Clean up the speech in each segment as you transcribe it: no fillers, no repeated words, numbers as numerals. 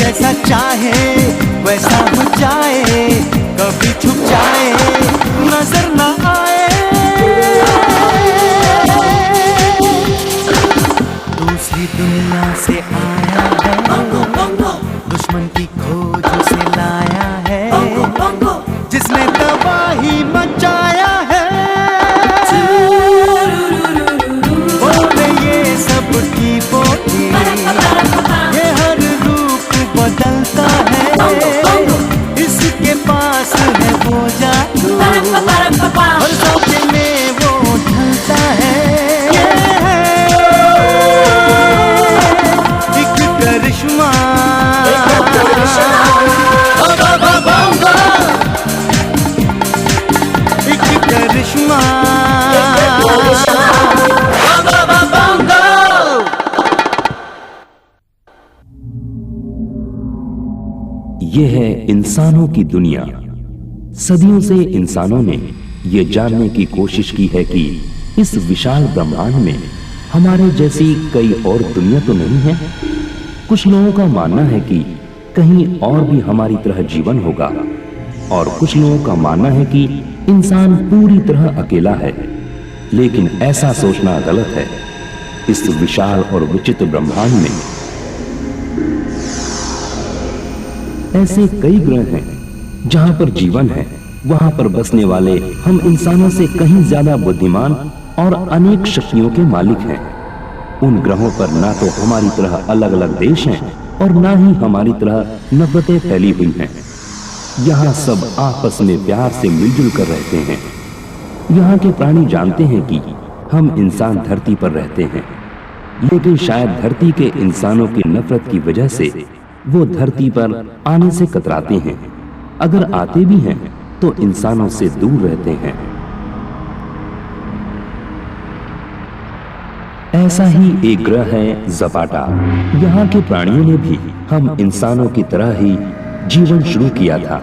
जैसा चाहे वैसा हो जाए, कभी छुप जाए नजर न आए। दूसरी दुनिया से आया है, दुश्मन की खोज उसे लाया है, जिसने तबाही मचाया है। बोले ये सब की पोती, ये हर रूप बदलता है, इसके पास है वो जादू, हर सौके में वो ढलता है। ये है एक करिश्मा, एक करिश्मा। ये है इंसानों की दुनिया। सदियों से इंसानों ने ये जानने की कोशिश की है कि इस विशाल ब्रह्मांड में हमारे जैसी कई और दुनिया तो नहीं है। कुछ लोगों का मानना है कि कहीं और भी हमारी तरह जीवन होगा, और कुछ लोगों का मानना है कि इंसान पूरी तरह अकेला है। लेकिन ऐसा सोचना गलत है। इस विशाल और विचित्र ब्रह्मांड में ऐसे कई ग्रह हैं जहां पर जीवन है। वहां पर बसने वाले हम इंसानों से कहीं ज्यादा बुद्धिमान और अनेक शक्तियों के मालिक हैं। उन ग्रहों पर ना तो हमारी तरह अलग अलग देश हैं और ना ही हमारी तरह नफरतें फैली हुई हैं। यहाँ सब आपस में प्यार से मिलजुल कर रहते हैं। यहाँ के प्राणी जानते हैं कि हम इंसान धरती पर रहते हैं, लेकिन शायद धरती के इंसानों की नफरत की वजह से वो धरती पर आने से कतराते हैं। अगर आते भी हैं तो इंसानों से दूर रहते हैं। ऐसा ही एक ग्रह है ज़पाटा। यहाँ के प्राणियों ने भी हम इंसानों की तरह ही जीवन शुरू किया था,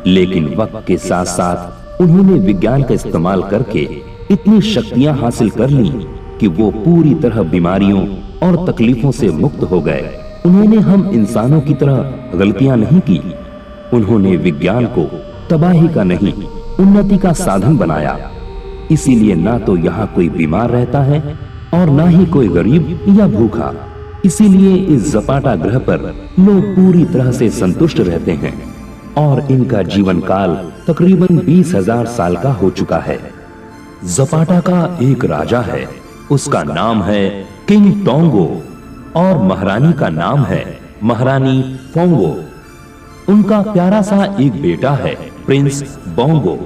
लेकिन वक्त के साथ साथ उन्होंने विज्ञान का इस्तेमाल करके इतनी शक्तियां हासिल कर ली कि वो पूरी तरह बीमारियों और तकलीफों से मुक्त हो गए। उन्होंने हम इंसानों की तरह गलतियां नहीं की। उन्होंने विज्ञान को तबाही का नहीं, उन्नति का साधन बनाया। इसीलिए ना तो यहाँ कोई बीमार रहता है और ना ही कोई गरीब या भूखा। इसीलिए इस ज़पाटा ग्रह पर लोग पूरी तरह से संतुष्ट रहते हैं और इनका जीवन काल तकरीबन 20,000 साल का हो चुका है। ज़पाटा का एक राजा है, उसका नाम है किंग टोंगो, और महारानी का नाम है महारानी फोंगो। उनका प्यारा सा एक बेटा है प्रिंस बोंगो।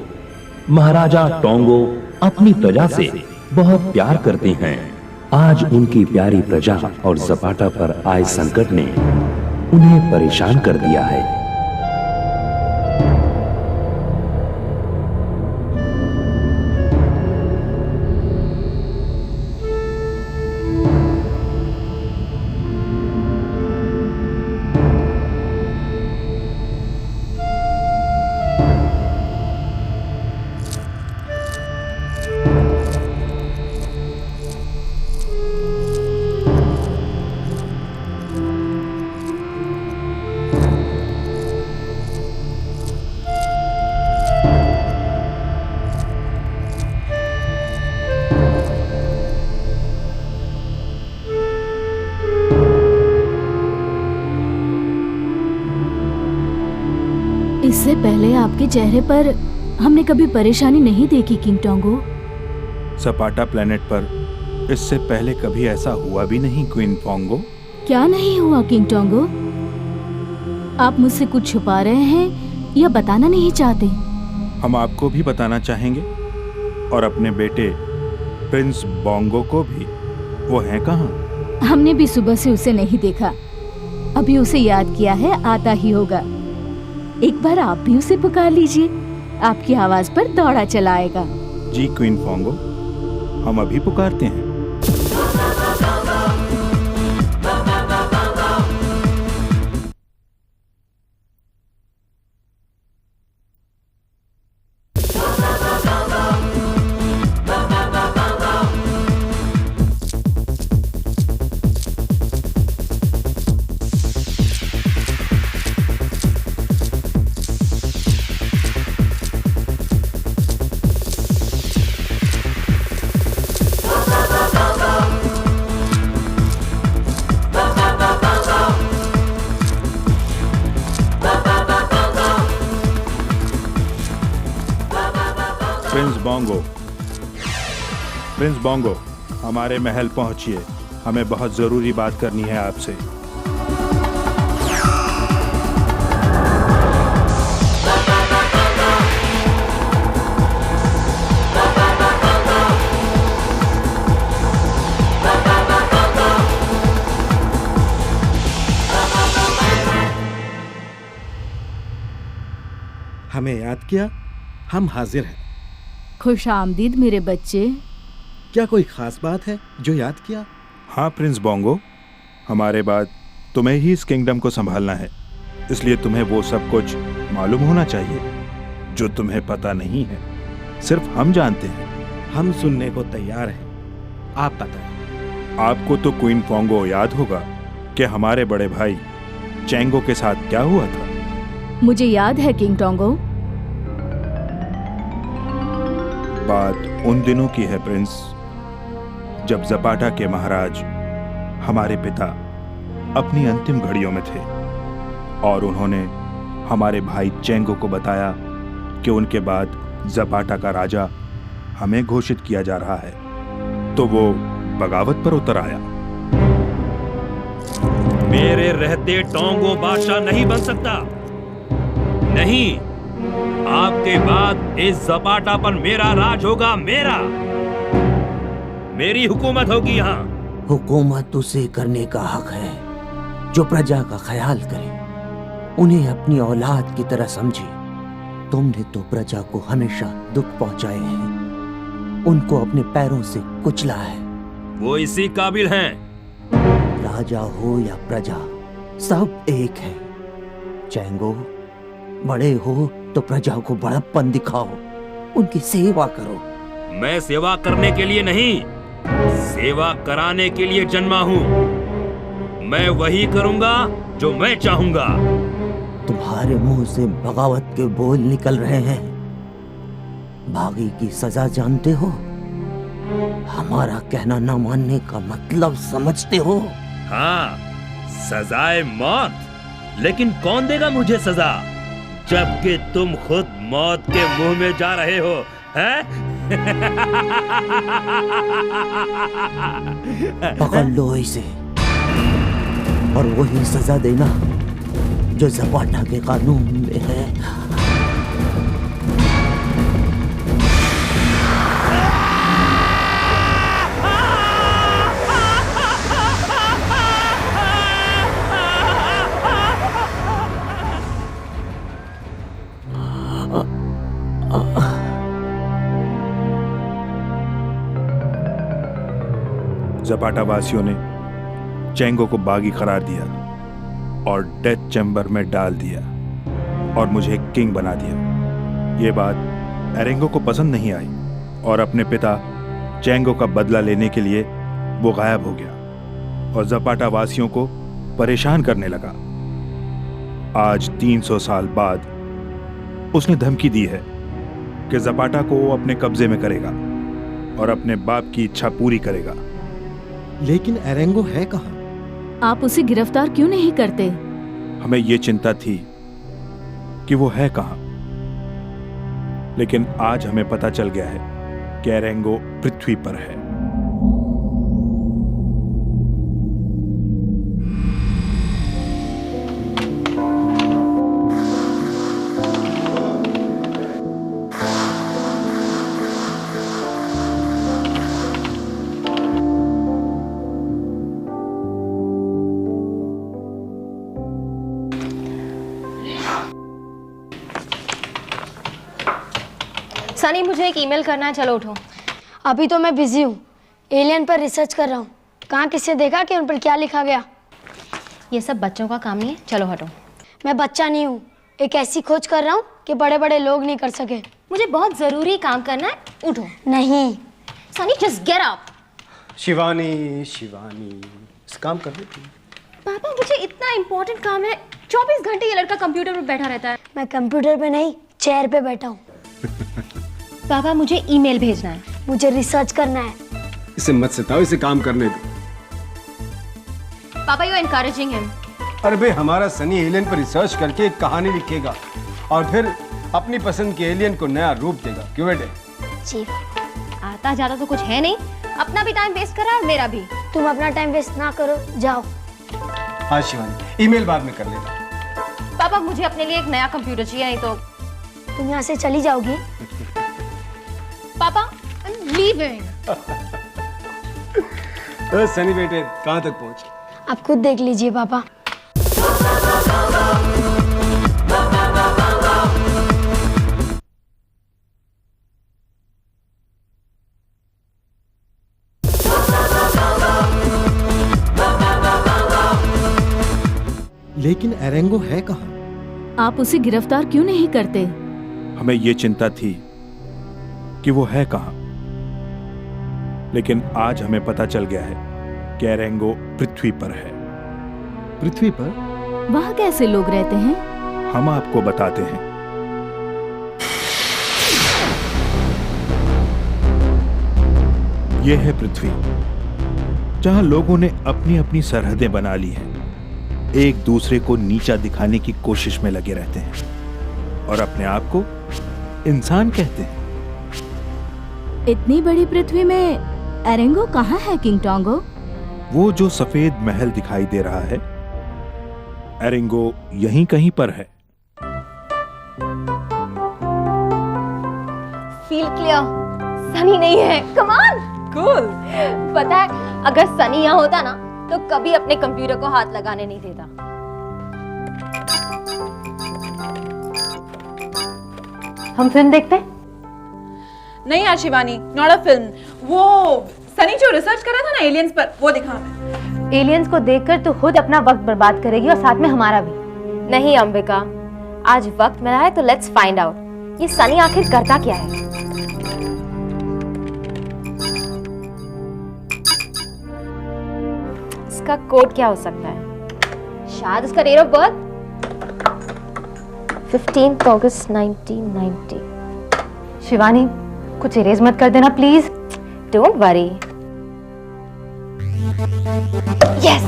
महाराजा टोंगो अपनी प्रजा से बहुत प्यार करते हैं। आज उनकी प्यारी प्रजा और ज़पाटा पर आए संकट ने उन्हें परेशान कर दिया है। इससे पहले आपके चेहरे पर हमने कभी परेशानी नहीं देखी किंग टोंगो। ज़पाटा प्लेनेट पर इससे पहले कभी ऐसा हुआ भी नहीं क्वीन फोंगो। क्या नहीं हुआ किंग टोंगो? आप मुझसे कुछ छुपा रहे हैं या बताना नहीं चाहते? हम आपको भी बताना चाहेंगे और अपने बेटे प्रिंस बोंगो को भी। वो है कहाँ? हमने भी सुबह से उसे नहीं देखा। अभी उसे याद किया है, आता ही होगा। एक बार आप भी उसे पुकार लीजिए, आपकी आवाज पर दौड़ा चला आएगा। जी क्वीन फोंगो, हम अभी पुकारते हैं। बोंगो। प्रिंस बोंगो, हमारे महल पहुंचिए, हमें बहुत जरूरी बात करनी है आपसे। हमें याद किया, हम हाजिर हैं। खुश आमदीद मेरे बच्चे। क्या कोई खास बात है जो याद किया? हाँ प्रिंस बोंगो, हमारे बाद तुम्हें ही इस किंगडम को संभालना है, इसलिए तुम्हें वो सब कुछ मालूम होना चाहिए जो तुम्हें पता नहीं है, सिर्फ हम जानते हैं। हम सुनने को तैयार हैं, आप बताएं। आपको तो क्वीन फोंगो याद होगा कि हमारे बड़े भाई चैंगो के साथ क्या हुआ था। मुझे याद है किंग टोंगो। बात उन दिनों की है प्रिंस, जब जपाटा के महाराज हमारे पिता अपनी अंतिम घड़ियों में थे और उन्होंने हमारे भाई चैंगो को बताया कि उनके बाद जपाटा का राजा हमें घोषित किया जा रहा है, तो वो बगावत पर उतर आया। मेरे रहते टोंगो बादशाह नहीं बन सकता। नहीं, आपके बाद इस जपाटा पर मेरा राज होगा, मेरी हुकूमत होगी यहाँ। हुकूमत उसे करने का हक है जो प्रजा का ख्याल करे, उन्हें अपनी औलाद की तरह समझे। तुमने तो प्रजा को हमेशा दुख पहुंचाए हैं, उनको अपने पैरों से कुचला है। वो इसी काबिल हैं। राजा हो या प्रजा, सब एक है। चैंगो, बड़े हो तो प्रजा को बड़प्पन दिखाओ, उनकी सेवा करो। मैं सेवा करने के लिए नहीं, सेवा कराने के लिए जन्मा हूँ। मैं वही करूँगा जो मैं चाहूँगा। तुम्हारे मुंह से बगावत के बोल निकल रहे हैं। बागी की सजा जानते हो? हमारा कहना न मानने का मतलब समझते हो? हाँ, सजाए मौत। लेकिन कौन देगा मुझे सजा, जबकि तुम खुद मौत के मुंह में जा रहे हो, हैं? पकड़ लो इसे और वही सजा देना जो जपाटा के कानून में है। जपाटा वासियों ने चैंगो को बागी करार दिया और डेथ चैम्बर में डाल दिया और मुझे किंग बना दिया। ये बात एरेंगो को पसंद नहीं आई और अपने पिता चैंगो का बदला लेने के लिए वो गायब हो गया और जपाटा वासियों को परेशान करने लगा। आज 300 साल बाद उसने धमकी दी है कि जपाटा को वो अपने कब्जे में करेगा और अपने बाप की इच्छा पूरी करेगा। लेकिन एरेंगो है कहाँ? आप उसे गिरफ्तार क्यों नहीं करते? हमें ये चिंता थी कि वो है कहाँ, लेकिन आज हमें पता चल गया है कि एरेंगो पृथ्वी पर है। सनी, मुझे एक ईमेल करना है, चलो उठो। अभी तो मैं बिजी हूँ, एलियन पर रिसर्च कर रहा हूँ। कहाँ किससे देखा कि उन पर क्या लिखा गया? ये सब बच्चों का काम नहीं है, चलो हटो। मैं बच्चा नहीं हूँ, एक ऐसी खोज कर रहा हूँ कि बड़े बड़े लोग नहीं कर सके। मुझे बहुत जरूरी काम करना है, उठो। नहीं Sunny, just get up. Shivani, इस काम कर रही थी। पापा, मुझे इतना इम्पोर्टेंट काम है। 24 घंटे ये लड़का कंप्यूटर पर बैठा रहता है। मैं कंप्यूटर पे नहीं, चेयर पे बैठा हूँ। पापा, मुझे ईमेल भेजना है। मुझे रिसर्च करना है। इसे मत सताओ, इसे काम करने दो। पापा, यू एनकरेजिंग हिम। अरे भाई, हमारा सनी एलियन पर रिसर्च करके एक कहानी लिखेगा और फिर अपनी पसंद के एलियन को नया रूप देगा। क्यों बेटे? चीफ। आता जाता तो कुछ है नहीं, अपना भी टाइम वेस्ट करा और मेरा भी। तुम अपना टाइम वेस्ट ना करो, जाओ। हाँ शिवानी, ईमेल बाद में कर लेना। पापा मुझे अपने लिए एक नया कंप्यूटर चाहिए, नहीं तो तुम यहाँ से चली जाओगी। पापा आई एम लीविंग। सनी बेटे कहाँ तक पहुँच? आप खुद देख लीजिए पापा। लेकिन एरेंगो है कहाँ? आप उसे गिरफ्तार क्यों नहीं करते? हमें ये चिंता थी कि वो है कहाँ, लेकिन आज हमें पता चल गया है कि एरेंगो पृथ्वी पर है। पृथ्वी पर? वहाँ कैसे लोग रहते हैं? हम आपको बताते हैं। यह है पृथ्वी, जहां लोगों ने अपनी अपनी सरहदें बना ली हैं, एक दूसरे को नीचा दिखाने की कोशिश में लगे रहते हैं और अपने आप को इंसान कहते हैं। इतनी बड़ी पृथ्वी में एरेंगो कहाँ है किंग टोंगो? वो जो सफेद महल दिखाई दे रहा है, एरेंगो यहीं कहीं पर है। फील क्लियर, सनी नहीं है। Come on, cool. पता है अगर सनी यहाँ होता ना तो कभी अपने कंप्यूटर को हाथ लगाने नहीं देता। हम फिल्म देखते हैं? नहीं यार शिवानी, नॉट अ फिल्म। वो सनी जो रिसर्च कर रहा था ना एलियंस पर, वो दिखा हमें। एलियंस को देखकर तो खुद अपना वक्त बर्बाद करेगी और साथ में हमारा भी। नहीं अंबिका, आज वक्त मिला है तो लेट्स फाइंड आउट ये सनी आखिर करता क्या है। इसका कोड क्या हो सकता है? शायद उसका डेट ऑफ बर्थ 15 अगस्त 1990। शिवानी कुछ इरेज मत कर देना please. Don't worry. Yes.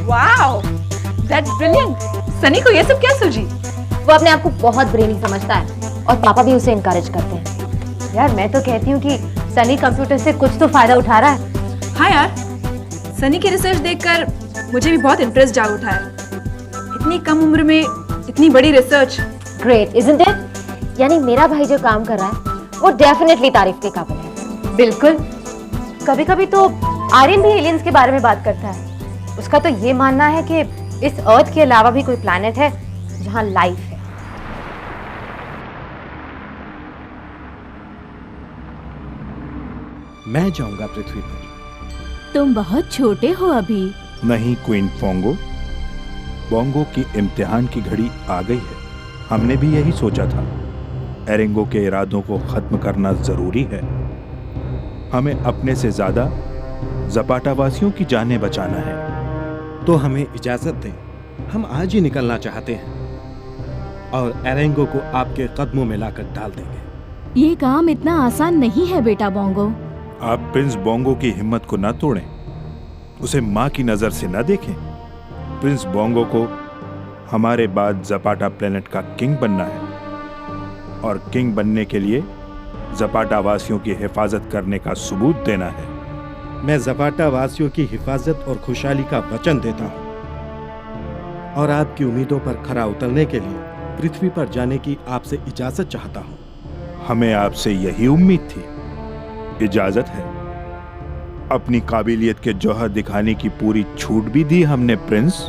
Wow, that's brilliant. Sunny को ये सब क्या सूझी? वो अपने आप को बहुत ब्रेनी समझता है और पापा भी उसे इनकरेज करते हैं। यार मैं तो कहती हूँ कि सनी कंप्यूटर से कुछ तो फायदा उठा रहा है। हाँ यार, सनी की रिसर्च देखकर मुझे भी बहुत इंटरेस्ट जाग उठा है। इतनी कम उम्र में इतनी बड़ी रिसर्च। Great isn't it? यानी मेरा भाई जो काम कर रहा है वो डेफिनेटली तारीफ के काबिल है। बिल्कुल। कभी कभी तो आर्यन भी एलियंस के बारे में बात करता है। उसका तो ये मानना है कि इस अर्थ के अलावा भी कोई प्लैनेट है जहां लाइफ है। मैं जाऊंगा पृथ्वी पर। तुम बहुत छोटे हो अभी। नहीं क्वीन पोंगो, बोंगो की इम्तिहान की घड़ी आ गई है। हमने भी यही सोचा था। एरेंगो के इरादों को खत्म करना जरूरी है। हमें अपने से ज्यादा ज़पाटा वासियों की जानें बचाना है। तो हमें इजाजत दें, हम आज ही निकलना चाहते हैं और एरेंगो को आपके कदमों में लाकर डाल देंगे। ये काम इतना आसान नहीं है बेटा बोंगो। आप प्रिंस बोंगो की हिम्मत को न तोड़ें, उसे माँ की नजर से न देखें। प्रिंस बोंगो को हमारे बाद ज़पाटा प्लेनेट का किंग बनना है और किंग बनने के लिए ज़पाटा वासियों की हिफाजत करने का सबूत देना है। मैं ज़पाटा वासियों की हिफाजत और खुशहाली का वचन देता हूँ और आपकी उम्मीदों पर खरा उतरने के लिए पृथ्वी पर जाने की आपसे इजाजत चाहता हूँ। हमें आपसे यही उम्मीद थी। इजाजत है। अपनी काबिलियत के जौहर दिखाने की पूरी छूट भी दी हमने प्रिंस।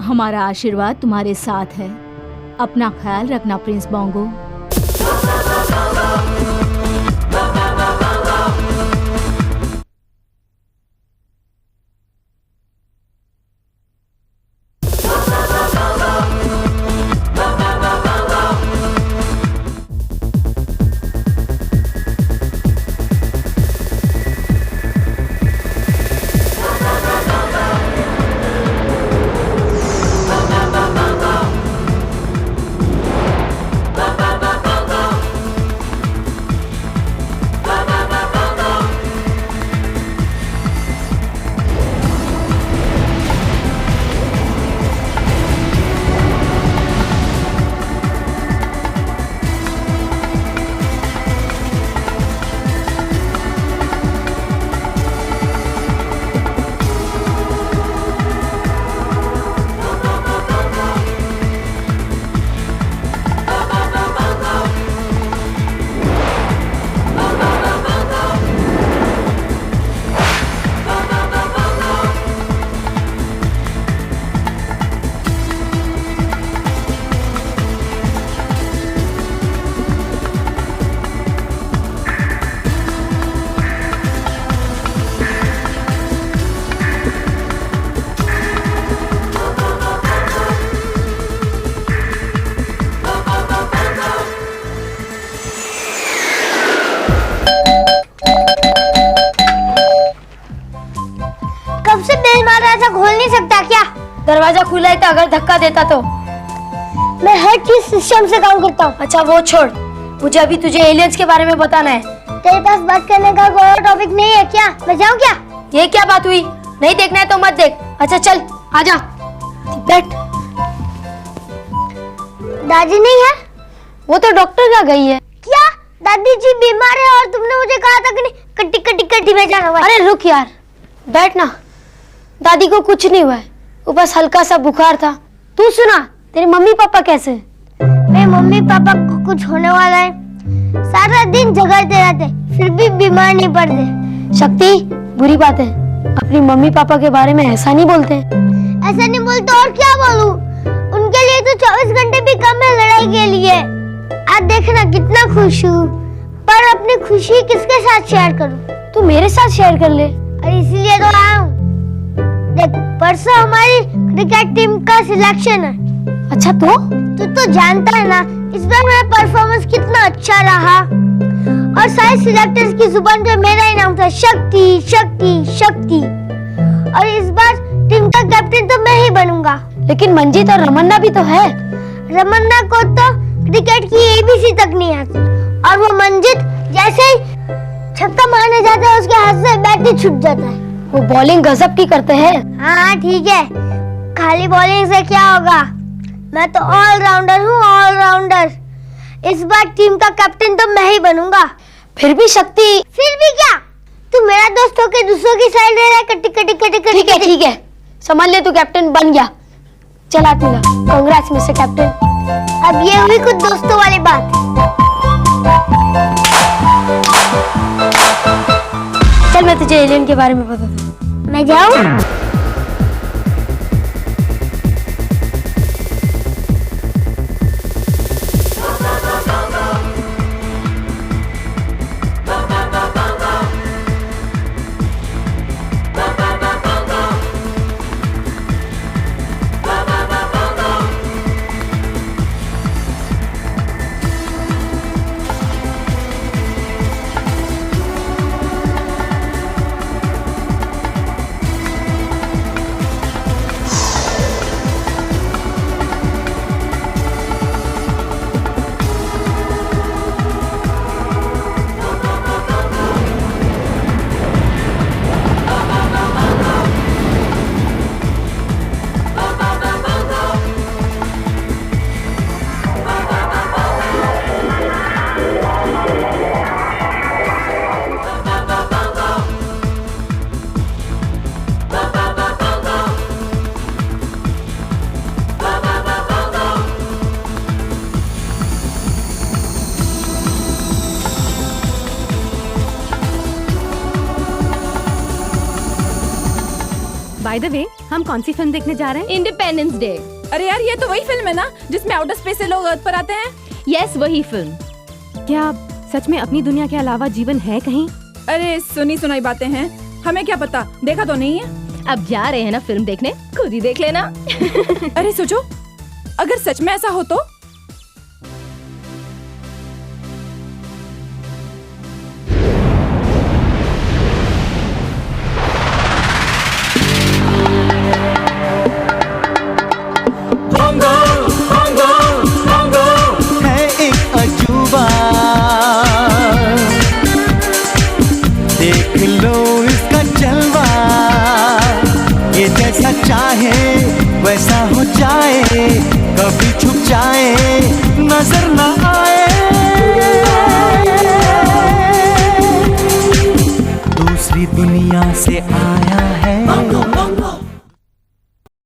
हमारा आशीर्वाद तुम्हारे साथ है। अपना ख्याल रखना प्रिंस बोंगो। नहीं सकता क्या? दरवाजा खुला है तो अगर धक्का देता तो? मैं हर चीज सिस्टम से काम करता हूँ। अच्छा वो छोड़, मुझे अभी तुझे एलियंस के बारे में बताना है। तेरे पास बात करने का कोई और टॉपिक नहीं है क्या? मैं जाऊँ क्या? ये क्या बात हुई? नहीं देखना है तो मत देख। अच्छा चल आजा, बैठ। दादी नहीं है? वो तो डॉक्टर का गई है। क्या? दादी जी बीमार है और तुमने मुझे कहा था कि कट्टी कट्टी कट्टी में जाना हुआ। अरे रुक यार, बैठ ना। दादी को कुछ नहीं हुआ है, वो बस हल्का सा बुखार था। तू सुना, तेरे मम्मी पापा कैसे? मेरे मम्मी पापा को कुछ होने वाला है, सारा दिन जगाते रहते फिर भी बीमार नहीं पड़ते। शक्ति, बुरी बात है, अपनी मम्मी पापा के बारे में ऐसा नहीं बोलते। ऐसा नहीं बोलते और क्या बोलूं? उनके लिए तो 24 घंटे भी कम है लड़ाई के लिए। आज देखना कितना खुश हूँ, पर अपनी खुशी किसके साथ शेयर करूँ? तू मेरे साथ शेयर कर ले। अरे इसीलिए तो आया हूँ। देख, परसों हमारी क्रिकेट टीम का सिलेक्शन है। अच्छा तू तो जानता है ना इस बार मेरा परफॉर्मेंस कितना अच्छा रहा, और सारे सिलेक्टर्स की जुबान पे मेरा ही नाम था, शक्ति शक्ति शक्ति। और इस बार टीम का कैप्टन तो मैं ही बनूंगा। लेकिन मंजीत और रमन्ना भी तो है। रमन्ना को तो क्रिकेट की एबीसी तक नहीं आती, और वो मंजीत जैसे ही छक्का मारने जाता है उसके हाथ से बैट ही छूट जाता है। वो बॉलिंग गजब की करते हैं। हाँ ठीक है, खाली बॉलिंग से क्या होगा, मैं तो ऑलराउंडर हूँ, ऑलराउंडर। इस बार टीम का कैप्टन तो मैं ही बनूंगा। फिर भी शक्ति, फिर भी क्या? तू मेरा दोस्त होके दूसरों की साइड ले रहा है। कटी कटी कटी कटी। ठीक है, समझ ले तू कैप्टन बन गया। चल हाथ मिला, कांग्रेस मिस्टर कैप्टन। अब ये हुई कुछ दोस्तों वाली बात। चल मैं तुझे एलियन के बारे में बताता हूँ। मैं जाऊँ? बाय द वे, हम कौन सी फिल्म देखने जा रहे हैं? Independence day. अरे यार ये तो वही फिल्म है ना जिसमें आउटर स्पेस से लोग अर्थ पर आते हैं? यस, वही फिल्म। क्या सच में अपनी दुनिया के अलावा जीवन है कहीं? अरे सुनी सुनाई बातें हैं, हमें क्या पता, देखा तो नहीं है। अब जा रहे हैं ना फिल्म देखने, खुद ही देख लेना। अरे सोचो, अगर सच में ऐसा हो तो? देख लो इसका जलवा, ये जैसा चाहे वैसा हो जाए, कभी छुप जाए नजर ना आए। दूसरी दुनिया से आया है